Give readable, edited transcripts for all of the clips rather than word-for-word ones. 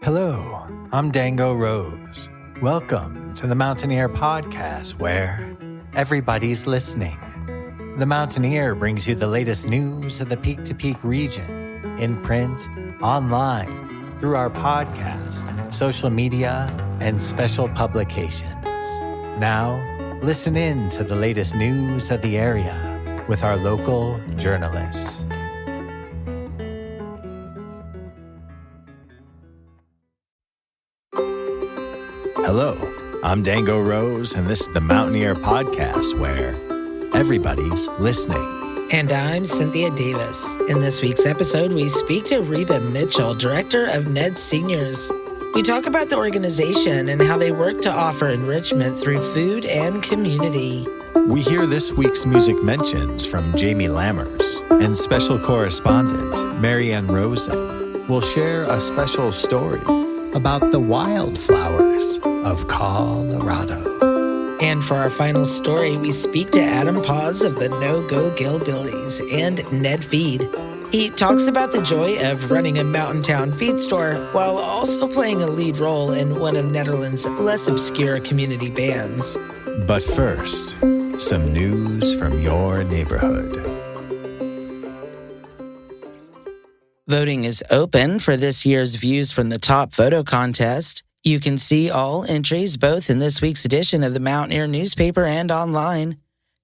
Hello, I'm Dango Rose. Welcome to the Mountaineer Podcast, where everybody's listening. The Mountaineer brings you the latest news of the Peak to Peak region, in print, online, through our podcast, social media, and special publications. Now, listen in to the latest news of the area with our local journalists. Hello, I'm Dango Rose, and this is the Mountaineer Podcast, where everybody's listening. And I'm Cynthia Davis. In this week's episode, we speak to Reba Mitchell, director of Ned Seniors. We talk about the organization and how they work to offer enrichment through food and community. We hear this week's music mentions from Jamie Lammers, and special correspondent Maryann Rosen will share a special story about the wildflowers of Colorado. And for our final story, we speak to Adam Paz of the NoGo Gillbillies and NedFeed. He talks about the joy of running a mountain town feed store while also playing a lead role in one of Netherlands' less obscure community bands. But first, some news from your neighborhood. Voting is open for this year's Views from the Top photo contest. You can see all entries both in this week's edition of the Mountaineer newspaper and online.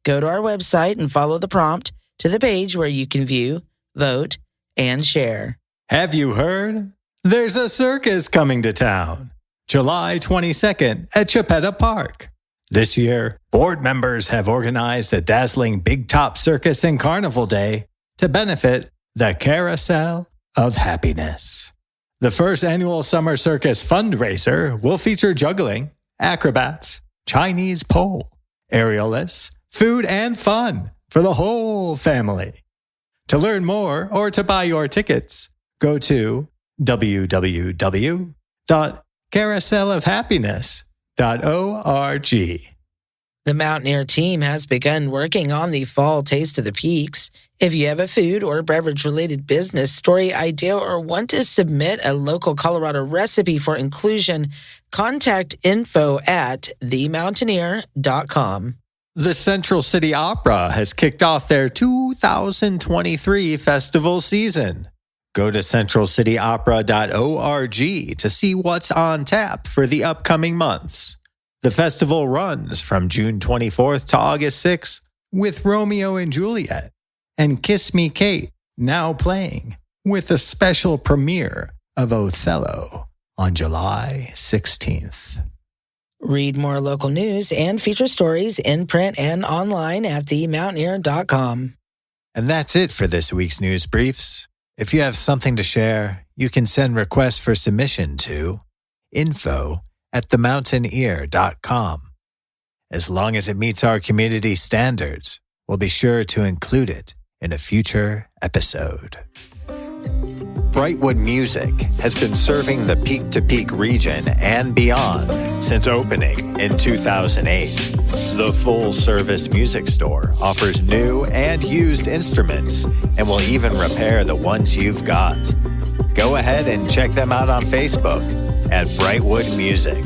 Go to our website and follow the prompt to the page where you can view, vote, and share. Have you heard? There's a circus coming to town. July 22nd at Chipeta Park. This year, board members have organized a dazzling Big Top Circus and Carnival Day to benefit the Carousel of Happiness. The first annual Summer Circus fundraiser will feature juggling, acrobats, Chinese pole, aerialists, food, and fun for the whole family. To learn more or to buy your tickets, go to www.carouselofhappiness.org. The Mountaineer team has begun working on the Fall Taste of the Peaks. If you have a food or beverage-related business story idea or want to submit a local Colorado recipe for inclusion, contact info@themountaineer.com. The Central City Opera has kicked off their 2023 festival season. Go to centralcityopera.org to see what's on tap for the upcoming months. The festival runs from June 24th to August 6th with Romeo and Juliet and Kiss Me Kate now playing, with a special premiere of Othello on July 16th. Read more local news and feature stories in print and online at themountaineer.com. And that's it for this week's news briefs. If you have something to share, you can send requests for submission to info@themountaineer.com. As long as it meets our community standards, we'll be sure to include it in a future episode. Brightwood Music has been serving the Peak to Peak region and beyond since opening in 2008. The full-service music store offers new and used instruments and will even repair the ones you've got. Go ahead and check them out on Facebook at Brightwood Music.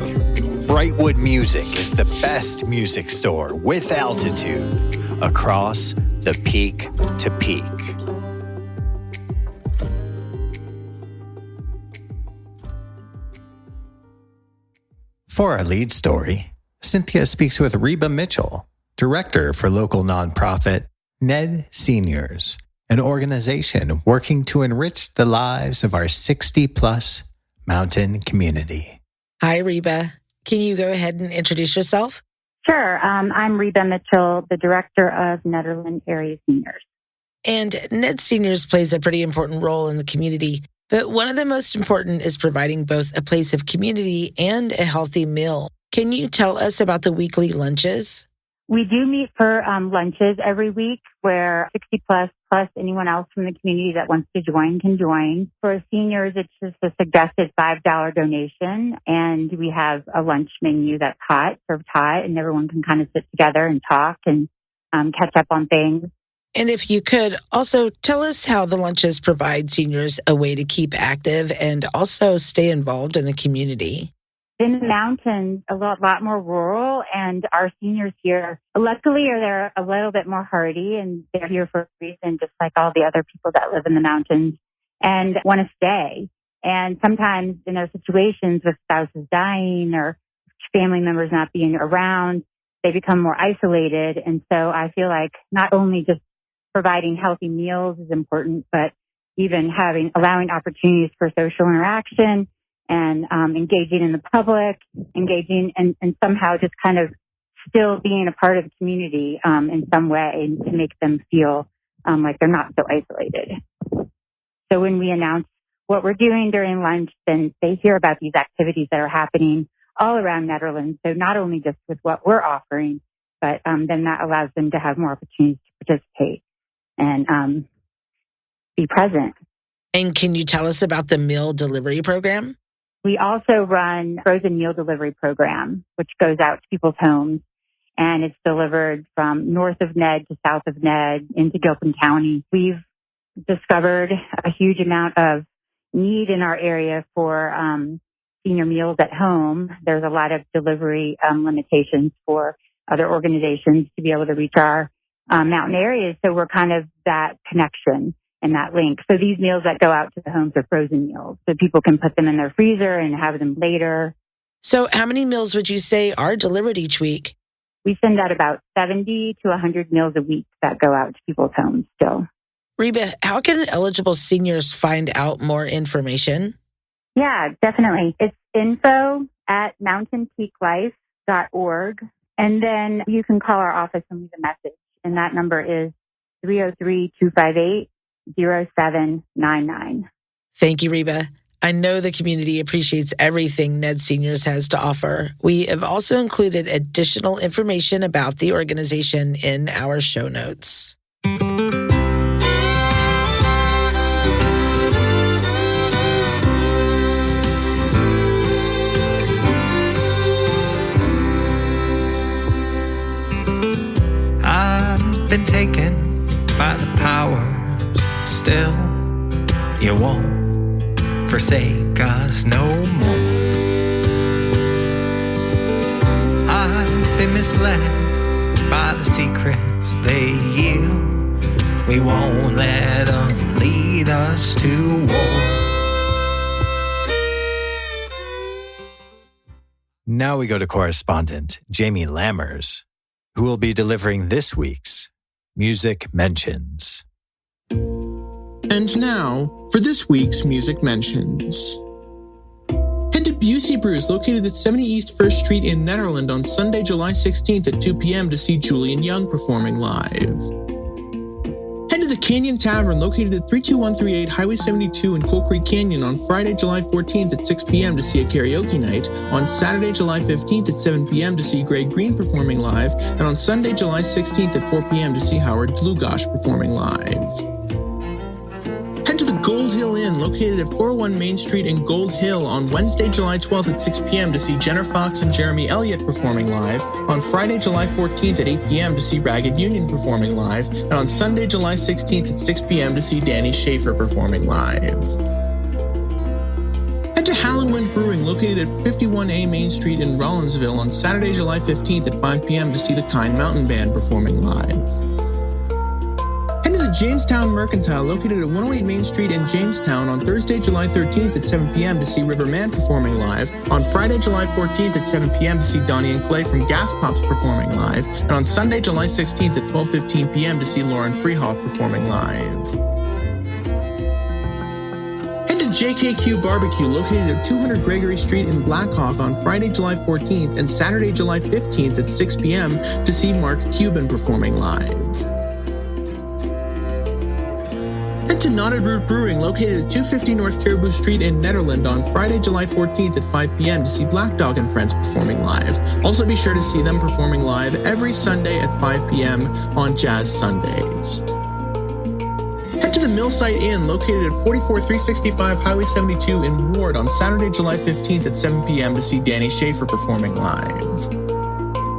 Brightwood Music is the best music store with altitude across the Peak to Peak. For our lead story, Cynthia speaks with Reba Mitchell, director for local nonprofit Ned Seniors, an organization working to enrich the lives of our 60-plus mountain community. Hi, Reba. Can you go ahead and introduce yourself? Sure. I'm Reba Mitchell, the director of Nederland Area Seniors. And Ned Seniors plays a pretty important role in the community, but one of the most important is providing both a place of community and a healthy meal. Can you tell us about the weekly lunches? We do meet for lunches every week where 60 plus anyone else from the community that wants to join can join. For seniors, it's just a suggested $5 donation. And we have a lunch menu that's hot, served hot, and everyone can kind of sit together and talk and catch up on things. And if you could, also tell us how the lunches provide seniors a way to keep active and also stay involved in the community. In the mountains, a lot more rural, and our seniors here, luckily, they're a little bit more hardy, and they're here for a reason, just like all the other people that live in the mountains, and want to stay. And sometimes in their situations with spouses dying or family members not being around, they become more isolated. And so I feel like not only just providing healthy meals is important, but even allowing opportunities for social interaction and engaging in the public, engaging and somehow just kind of still being a part of the community in some way to make them feel like they're not so isolated. So when we announce what we're doing during lunch, then they hear about these activities that are happening all around Netherlands. So not only just with what we're offering, but then that allows them to have more opportunities to participate and be present. And can you tell us about the meal delivery program? We also run a frozen meal delivery program, which goes out to people's homes, and it's delivered from north of Ned to south of Ned into Gilpin County. We've discovered a huge amount of need in our area for senior meals at home. There's a lot of delivery limitations for other organizations to be able to reach our mountain areas. So we're kind of that connection and that link. So these meals that go out to the homes are frozen meals. So people can put them in their freezer and have them later. So how many meals would you say are delivered each week? We send out about 70 to 100 meals a week that go out to people's homes still. Reba, how can eligible seniors find out more information? Yeah, definitely. It's info@mountainpeaklife.org. And then you can call our office and leave a message. And that number is 303-258-0799. Thank you, Reba. I know the community appreciates everything Ned Seniors has to offer. We have also included additional information about the organization in our show notes. I've been taken by the powers, still you won't forsake us no more. I've been misled by the secrets they yield. We won't let them lead us to war. Now we go to correspondent Jamie Lammers, who will be delivering this week's Music Mentions. And now, for this week's Music Mentions. Head to Busey Brews, located at 70 East 1st Street in Nederland on Sunday, July 16th at 2 p.m. to see Julian Young performing live. Head to the Canyon Tavern, located at 32138 Highway 72 in Coal Creek Canyon on Friday, July 14th at 6 p.m. to see a karaoke night, on Saturday, July 15th at 7 p.m. to see Greg Green performing live, and on Sunday, July 16th at 4 p.m. to see Howard Dlugosch performing live. Head to the Gold Hill Inn, located at 401 Main Street in Gold Hill on Wednesday, July 12th at 6 p.m. to see Jenner Fox and Jeremy Elliott performing live, on Friday, July 14th at 8 p.m. to see Ragged Union performing live, and on Sunday, July 16th at 6 p.m. to see Danny Schaefer performing live. Head to Halloween Brewing, located at 51A Main Street in Rollinsville on Saturday, July 15th at 5 p.m. to see the Kind Mountain Band performing live. Head to the Jamestown Mercantile, located at 108 Main Street in Jamestown on Thursday, July 13th at 7 p.m. to see Riverman performing live, on Friday, July 14th at 7 p.m. to see Donnie and Clay from Gas Pops performing live, and on Sunday, July 16th at 12:15 p.m. to see Lauren Freehoff performing live. Head to JKQ Barbecue, located at 200 Gregory Street in Blackhawk on Friday, July 14th and Saturday, July 15th at 6 p.m. to see Mark Cuban performing live. Head to Knotted Root Brewing, located at 250 North Caribou Street in Nederland on Friday, July 14th at 5 p.m. to see Black Dog and Friends performing live. Also be sure to see them performing live every Sunday at 5 p.m. on Jazz Sundays. Head to the Millsite Inn, located at 44365 Highway 72 in Ward on Saturday, July 15th at 7 p.m. to see Danny Schaefer performing live.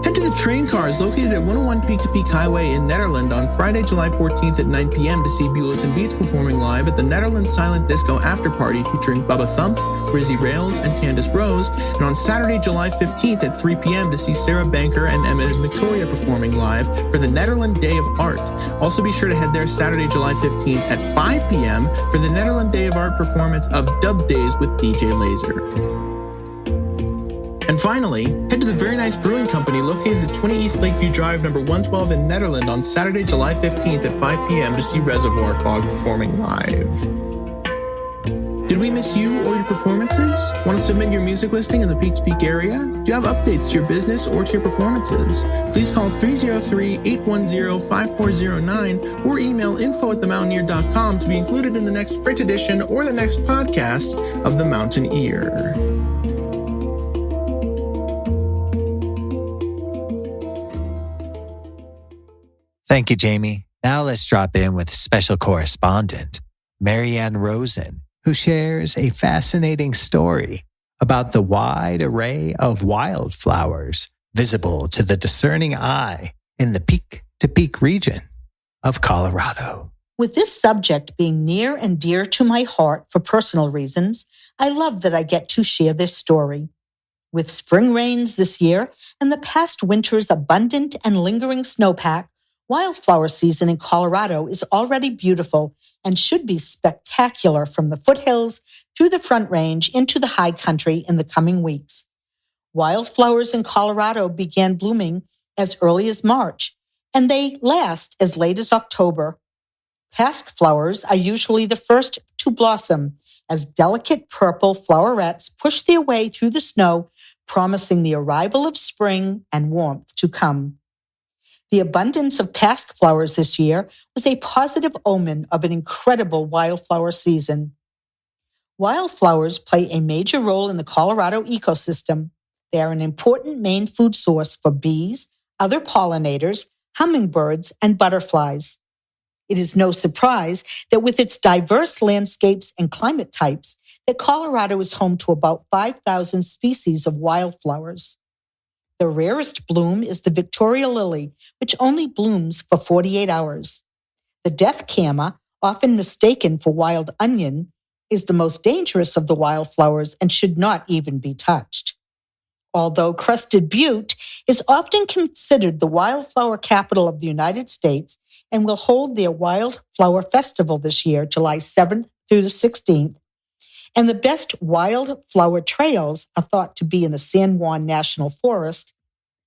Head to the the Train Cars, located at 101 Peak to Peak Highway in Nederland on Friday, July 14th at 9 p.m. to see Bulis and Beats performing live at the Netherlands Silent Disco After Party featuring Bubba Thump, Brizzy Rails, and Candace Rose, and on Saturday, July 15th at 3 p.m. to see Sarah Banker and Emma Victoria performing live for the Netherlands Day of Art. Also be sure to head there Saturday, July 15th at 5 p.m. for the Netherlands Day of Art performance of Dub Days with DJ Laser. And finally, head to the Very Nice Brewing Company located at 20 East Lakeview Drive, number 112 in Nederland on Saturday, July 15th at 5 p.m. to see Reservoir Fog performing live. Did we miss you or your performances? Want to submit your music listing in the Peak to Peak area? Do you have updates to your business or to your performances? Please call 303-810-5409 or email info@themountaineer.com to be included in the next print edition or the next podcast of The Mountain Ear. Thank you, Jamie. Now let's drop in with special correspondent Maryann Rosen, who shares a fascinating story about the wide array of wildflowers visible to the discerning eye in the peak-to-peak region of Colorado. With this subject being near and dear to my heart for personal reasons, I love that I get to share this story. With spring rains this year and the past winter's abundant and lingering snowpack, wildflower season in Colorado is already beautiful and should be spectacular from the foothills through the Front Range into the high country in the coming weeks. Wildflowers in Colorado began blooming as early as March, and they last as late as October. Pasque flowers are usually the first to blossom as delicate purple flowerets push their way through the snow, promising the arrival of spring and warmth to come. The abundance of pasque flowers this year was a positive omen of an incredible wildflower season. Wildflowers play a major role in the Colorado ecosystem. They are an important main food source for bees, other pollinators, hummingbirds, and butterflies. It is no surprise that with its diverse landscapes and climate types, that Colorado is home to about 5,000 species of wildflowers. The rarest bloom is the Victoria lily, which only blooms for 48 hours. The death cama, often mistaken for wild onion, is the most dangerous of the wildflowers and should not even be touched. Although Crested Butte is often considered the wildflower capital of the United States and will hold their Wildflower Festival this year, July 7th through the 16th, and the best wildflower trails are thought to be in the San Juan National Forest,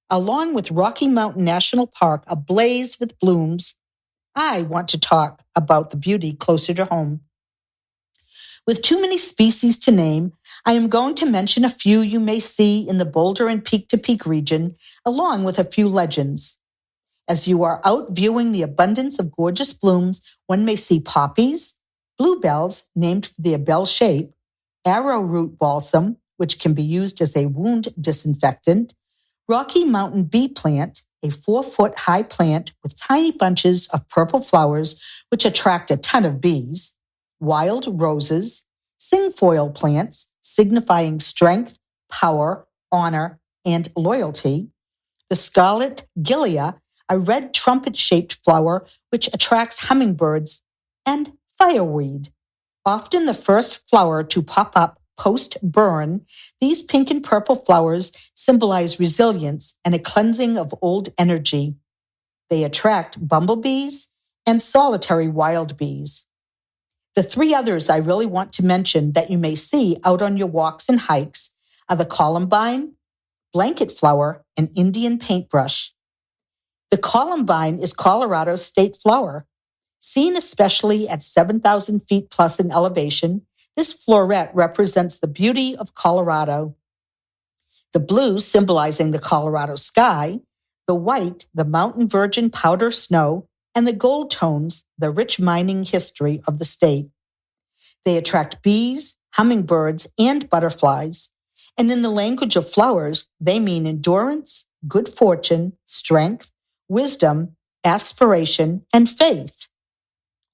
along with Rocky Mountain National Park ablaze with blooms, I want to talk about the beauty closer to home. With too many species to name, I am going to mention a few you may see in the Boulder and Peak-to-Peak region, along with a few legends. As you are out viewing the abundance of gorgeous blooms, one may see poppies, bluebells, named for their bell shape, arrowroot balsam, which can be used as a wound disinfectant, Rocky Mountain bee plant, a 4-foot-high plant with tiny bunches of purple flowers which attract a ton of bees, wild roses, cinquefoil plants signifying strength, power, honor, and loyalty, the scarlet gilia, a red trumpet-shaped flower which attracts hummingbirds, and fireweed. Often the first flower to pop up post-burn, these pink and purple flowers symbolize resilience and a cleansing of old energy. They attract bumblebees and solitary wild bees. The three others I really want to mention that you may see out on your walks and hikes are the columbine, blanket flower, and Indian paintbrush. The columbine is Colorado's state flower. Seen especially at 7,000 feet plus in elevation, this floret represents the beauty of Colorado. The blue symbolizing the Colorado sky, the white, the mountain virgin powder snow, and the gold tones, the rich mining history of the state. They attract bees, hummingbirds, and butterflies. And in the language of flowers, they mean endurance, good fortune, strength, wisdom, aspiration, and faith.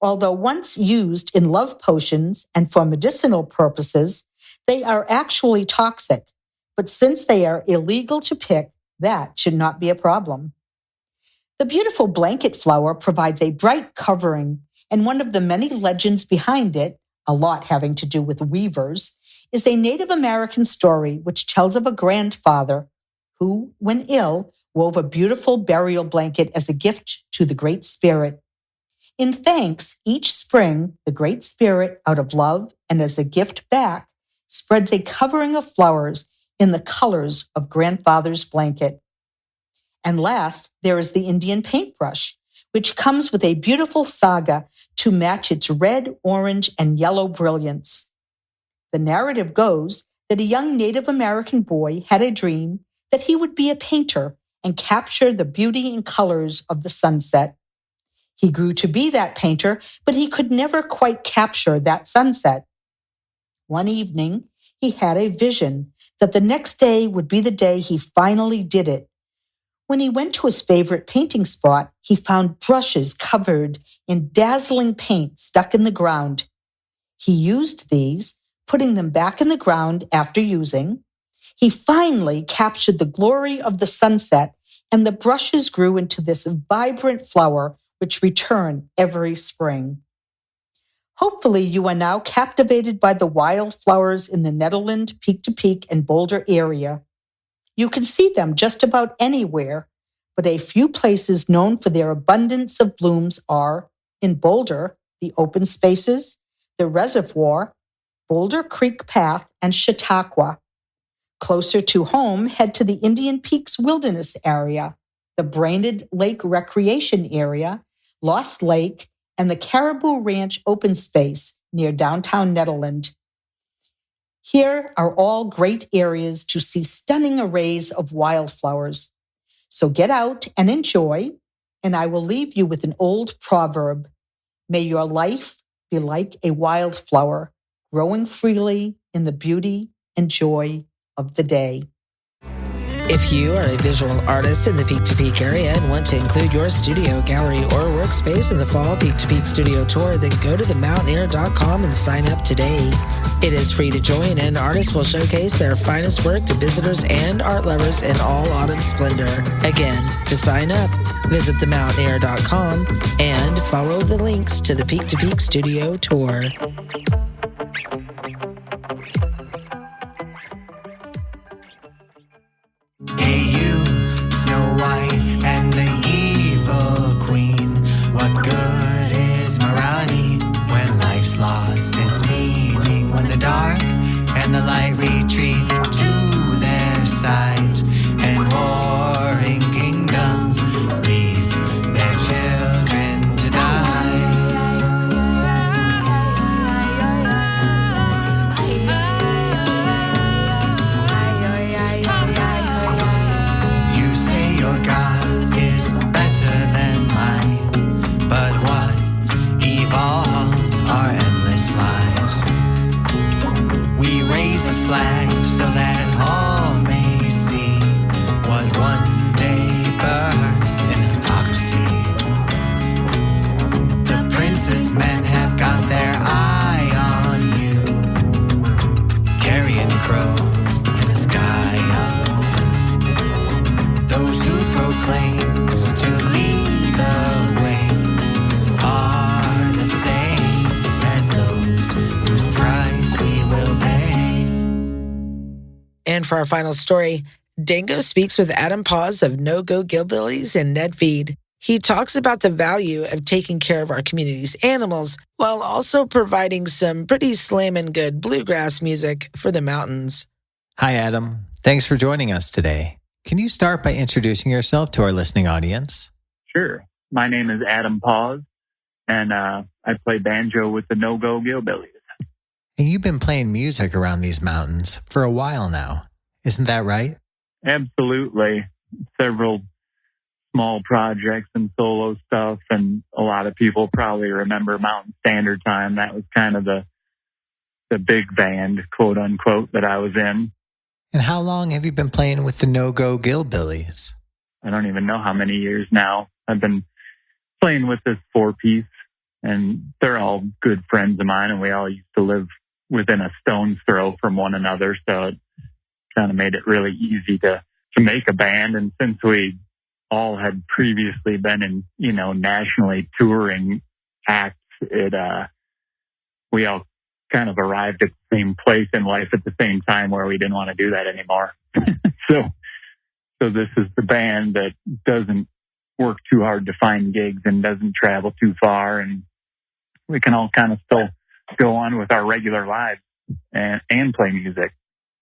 Although once used in love potions and for medicinal purposes, they are actually toxic. But since they are illegal to pick, That should not be a problem. The beautiful blanket flower provides a bright covering, and one of the many legends behind it, a lot having to do with weavers, is a Native American story which tells of a grandfather who, when ill, wove a beautiful burial blanket as a gift to the Great Spirit. In thanks, each spring, the Great Spirit, out of love and as a gift back, spreads a covering of flowers in the colors of grandfather's blanket. And last, there is the Indian paintbrush, which comes with a beautiful saga to match its red, orange, and yellow brilliance. The narrative goes that a young Native American boy had a dream that he would be a painter and capture the beauty and colors of the sunset. He grew to be that painter, but he could never quite capture that sunset. One evening, he had a vision that the next day would be the day he finally did it. When he went to his favorite painting spot, he found brushes covered in dazzling paint stuck in the ground. He used these, putting them back in the ground after using. He finally captured the glory of the sunset, and the brushes grew into this vibrant flower which return every spring. Hopefully, you are now captivated by the wildflowers in the Nederland Peak to Peak and Boulder area. You can see them just about anywhere, but a few places known for their abundance of blooms are in Boulder, the open spaces, the reservoir, Boulder Creek Path, and Chautauqua. Closer to home, head to the Indian Peaks Wilderness area, the Brainerd Lake Recreation Area, Lost Lake, and the Caribou Ranch open space near downtown Nederland. Here are all great areas to see stunning arrays of wildflowers. So get out and enjoy, and I will leave you with an old proverb. May your life be like a wildflower, growing freely in the beauty and joy of the day. If you are a visual artist in the Peak to Peak area and want to include your studio, gallery, or workspace in the fall Peak to Peak Studio Tour, then go to themountaineer.com and sign up today. It is free to join, and artists will showcase their finest work to visitors and art lovers in all autumn splendor. Again, to sign up, visit themountaineer.com and follow the links to the Peak to Peak Studio Tour. Hey you, Snow White and the evil queen. What good is Maryann when life's lost its meaning? When the dark and the light retreat to their sides, and warring kingdoms leave their children to die. You say your God is better than mine, but what evolves are endless lives. We raise a flag so that all may see what one day burns in hypocrisy. The princess men have got their eye on you, carrion crow in a sky of blue. Those who proclaim to lead the way are the same as those whose price we will pay. And for our final story, Dango speaks with Adam Paz of NoGo Gillbillies and NedFeed. He talks about the value of taking care of our community's animals while also providing some pretty slammin' good bluegrass music for the mountains. Hi, Adam. Thanks for joining us today. Can you start by introducing yourself to our listening audience? Sure. My name is Adam Paz, and I play banjo with the NoGo Gillbillies. And you've been playing music around these mountains for a while now. Isn't that right? Absolutely. Several small projects and solo stuff, and a lot of people probably remember Mountain Standard Time. That was kind of the big band, quote unquote, that I was in. And how long have you been playing with the NoGo Gillbillies? I don't even know how many years now. I've been playing with this 4-piece, and they're all good friends of mine, and we all used to live within a stone's throw from one another, so it kind of made it really easy to to make a band. And since we all had previously been in, nationally touring acts, we all kind of arrived at the same place in life at the same time where we didn't want to do that anymore. So this is the band that doesn't work too hard to find gigs and doesn't travel too far. And we can all kind of still go on with our regular lives and play music.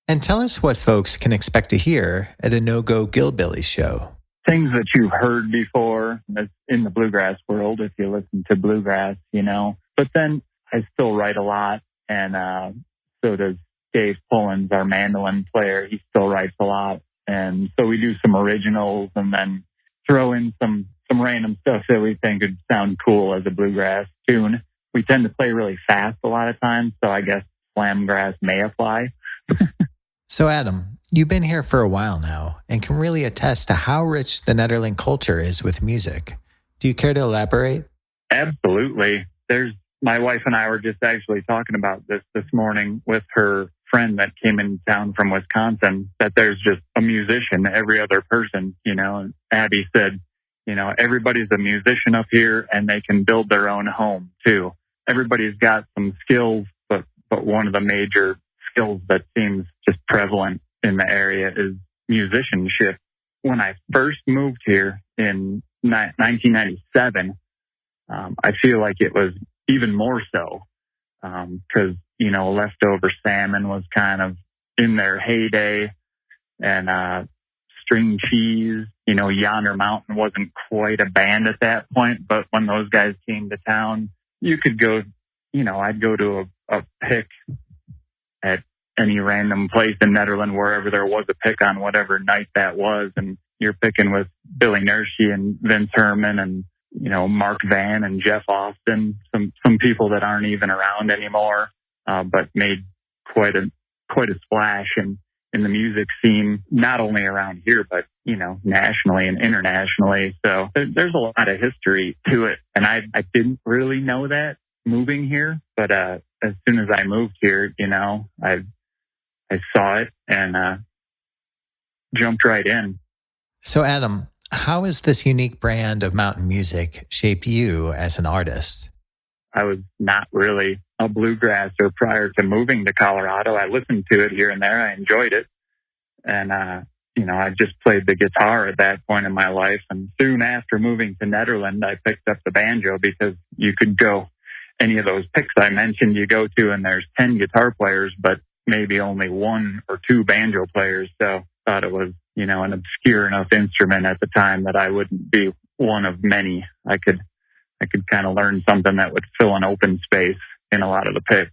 And tell us what folks can expect to hear at a NoGo Gillbillies show. Things that you've heard before in the bluegrass world, if you listen to bluegrass, But then I still write a lot, and so does Dave Pullins, our mandolin player. He still writes a lot. And so we do some originals and then throw in some random stuff that we think would sound cool as a bluegrass tune. We tend to play really fast a lot of times, so I guess slamgrass may apply. So Adam, you've been here for a while now and can really attest to how rich the Nederland culture is with music. Do you care to elaborate? Absolutely. My wife and I were just actually talking about this morning with her friend that came in town from Wisconsin, that there's just a musician, every other person, and Abby said, everybody's a musician up here and they can build their own home too. Everybody's got some skills, but one of the major skills that seems just prevalent in the area is musicianship. When I first moved here in 1997, I feel like it was even more so because, leftover salmon was kind of in their heyday, and string cheese, Yonder Mountain wasn't quite a band at that point, but when those guys came to town, you could go, I'd go to a pick at any random place in Nederland, wherever there was a pick on whatever night that was. And you're picking with Billy Nershi and Vince Herman and, Mark Van and Jeff Austin, some people that aren't even around anymore, but made quite a splash in the music scene, not only around here, but, nationally and internationally. So there's a lot of history to it. And I didn't really know that moving here, but as soon as I moved here, I saw it and jumped right in. So Adam, how has this unique brand of mountain music shaped you as an artist? I was not really a bluegrasser prior to moving to Colorado. I listened to it here and there. I enjoyed it. And, I just played the guitar at that point in my life. And soon after moving to Nederland, I picked up the banjo because you could go any of those picks I mentioned you go to, and there's 10 guitar players, but maybe only 1 or 2 banjo players. So I thought it was, an obscure enough instrument at the time that I wouldn't be one of many. I could kind of learn something that would fill an open space in a lot of the picks.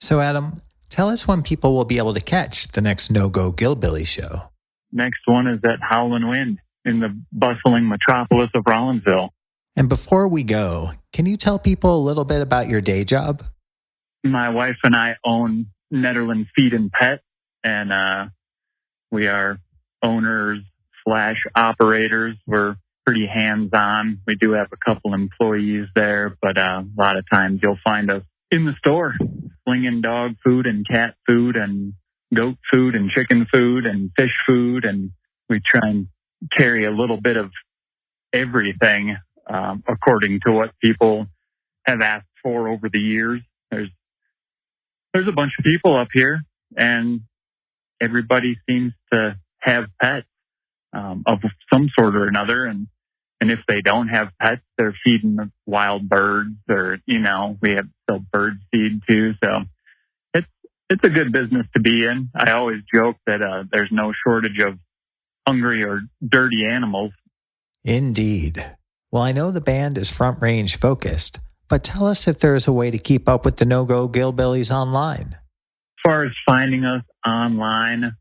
So Adam, tell us when people will be able to catch the next NoGo Gillbillies show. Next one is at Howlin' Wind in the bustling metropolis of Rollinsville. And before we go, can you tell people a little bit about your day job? My wife and I own Nederland Feed and Pet, and we are owners / operators. We're pretty hands-on. We do have a couple employees there, but a lot of times you'll find us in the store slinging dog food and cat food and goat food and chicken food and fish food, and we try and carry a little bit of everything according to what people have asked for over the years. There's a bunch of people up here, and everybody seems to have pets of some sort or another, and if they don't have pets, they're feeding wild birds, or we have still bird seed too. So it's a good business to be in. I always joke that there's no shortage of hungry or dirty animals. Indeed. Well, I know the band is front range focused, but tell us if there is a way to keep up with the NoGo Gillbillies online. As far as finding us online,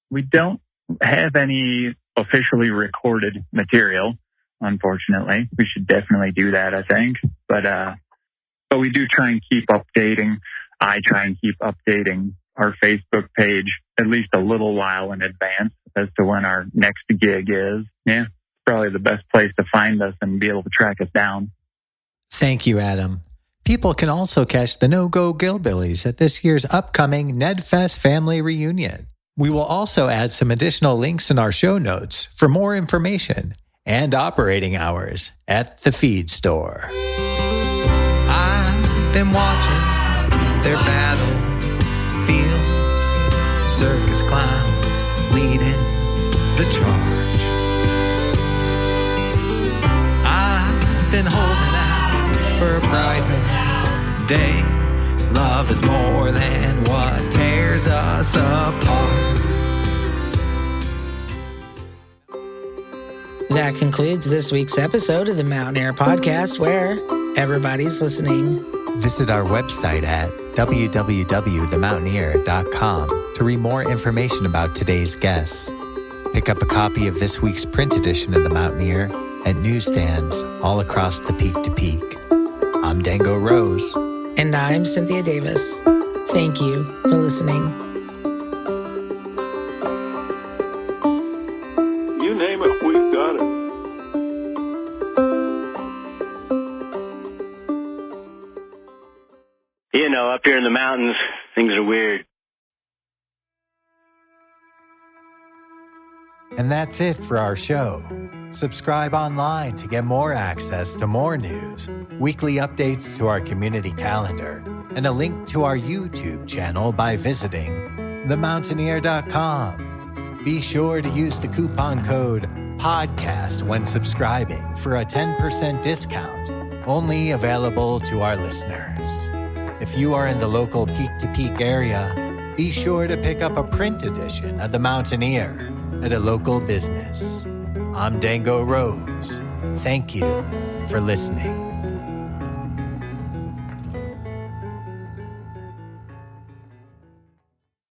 we don't have any officially recorded material, unfortunately. We should definitely do that, I think. But we do try and keep updating. I try and keep updating our Facebook page at least a little while in advance as to when our next gig is. Yeah, probably the best place to find us and be able to track us down. Thank you, Adam. People can also catch the NoGo Gillbillies at this year's upcoming NedFest family reunion. We will also add some additional links in our show notes for more information and operating hours at the feed store. I've been watching their battle fields, circus clowns leading the charge. I've been holding out for a brighter day. Love is more than what tears us apart. That concludes this week's episode of the Mountain Air Podcast, where everybody's listening. Visit our website at www.themountaineer.com to read more information about today's guests. Pick up a copy of this week's print edition of The Mountaineer at newsstands all across the Peak to Peak. I'm Dango Rose. And I'm Cynthia Davis. Thank you for listening. You name it, we've got it. You know, up here in the mountains, things are weird. And that's it for our show. Subscribe online to get more access to more news, weekly updates to our community calendar, and a link to our YouTube channel by visiting themountaineer.com. Be sure to use the coupon code PODCAST when subscribing for a 10% discount, only available to our listeners. If you are in the local Peak-to-Peak area, be sure to pick up a print edition of The Mountaineer at a local business. I'm Dango Rose. Thank you for listening.